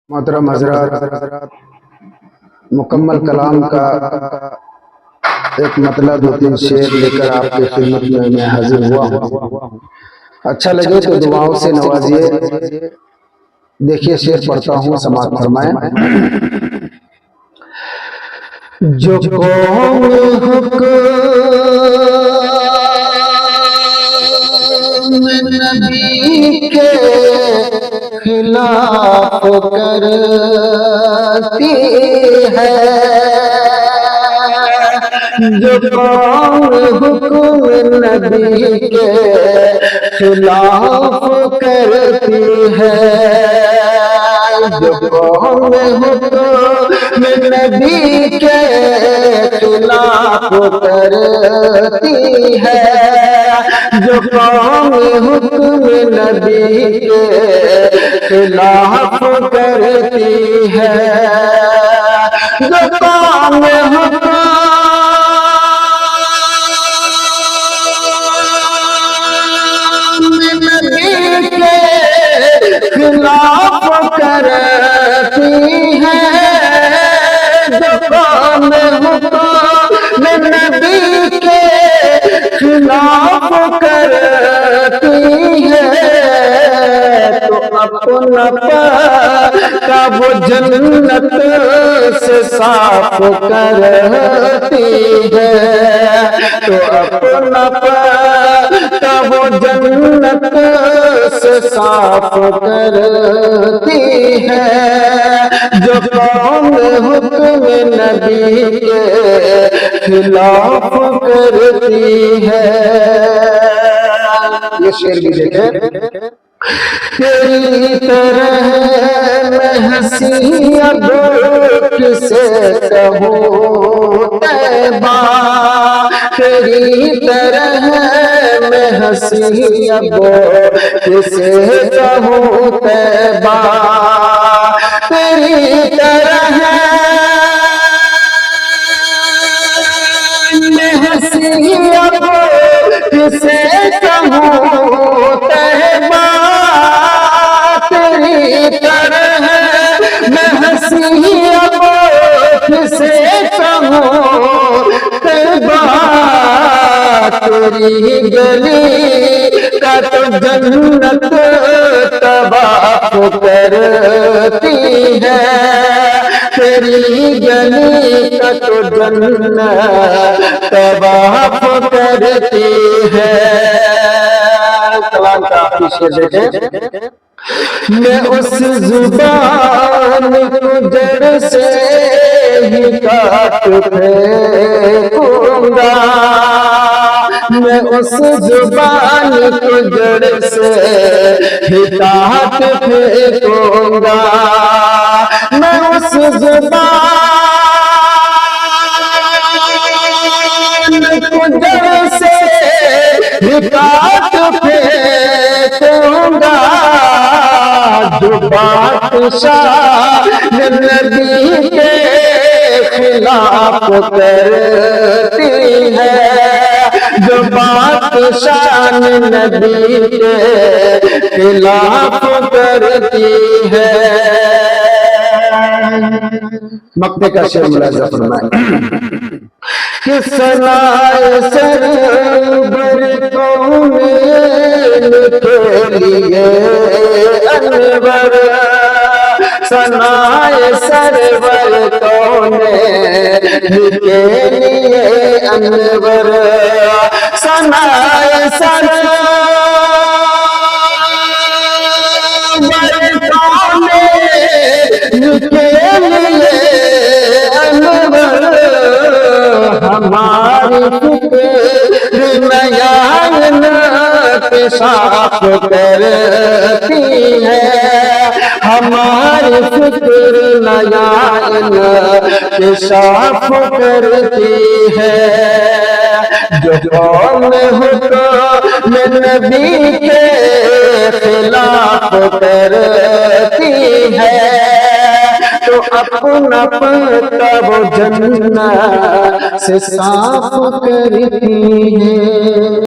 मोहतरम हजरात, मुकम्मल कलाम का एक मतलब 2-3 शेर लेकर आपके खिदमत में मैं हाजिर हुआ हूँ। अच्छा लगे तो दुआओं से नवाजिए। देखिए शेर पढ़ता हूँ, समाअत फरमाएं। जो कौम नबी के खिलाफ करती है, जो कौम हुक्म नबी के खिलाफ करती है, जो कौम हुक्म नबी के खिलाफ करती है, जो कौम हुक्म नबी के खिलाफ करती है, जो कौम हुक्म नबी के खिलाफ करती है, जो कौम हुक्म नबी के खिलाफ करती है, तो अपना का वो जन्नत से साफ करती है, तो अपना का वो जन्नत से साफ करती है, जो कौम हुक्म नबी के खिलाफ करती है। ये शेर भी देखें। तेरी तरह मैं हंसी अब किसे कहूँ तैबा, तेरी तरह मैं हंसी अब किसे कहूँ तैबा, तेरी तरह मैं हंसी अब किसे कहूँ तैबा, तेरी तरह मैं हंसी अब किसे कहूँ तैबा, तेरी गली का तो जन्नत तवाफ करती है, तेरी गली का तो जन्नत तवाफ करती है। कलाम का आखिरी शेर देखें। मैं उस जुबान को जड़ से ही काट फेंकूंगा, मैं उस जुबान को जड़ से ही काट फेंकूंगा, मैं उस जुबान को जड़ से ही काट फेंकूंगा, जो बादशाह नबी के खिलाफ करती है, जो बादशाह नबी के खिलाफ करती है। मक्ते का शेर मुलाजा फरमाए। कि सनाए सरवर कौमेन के लिए अनवर, सनाए सरवर कौमेन के लिए अनवर, सनाए सरवर कौमेन के लिए अनवर, हमारी फिक्र नयन के साफ करती है, हमारी फिक्र नयन के साफ करती है, जो कौम हुक्म नबी के खिलाफ करती है, तो अपना पता वो जन्नत से साफ करती है।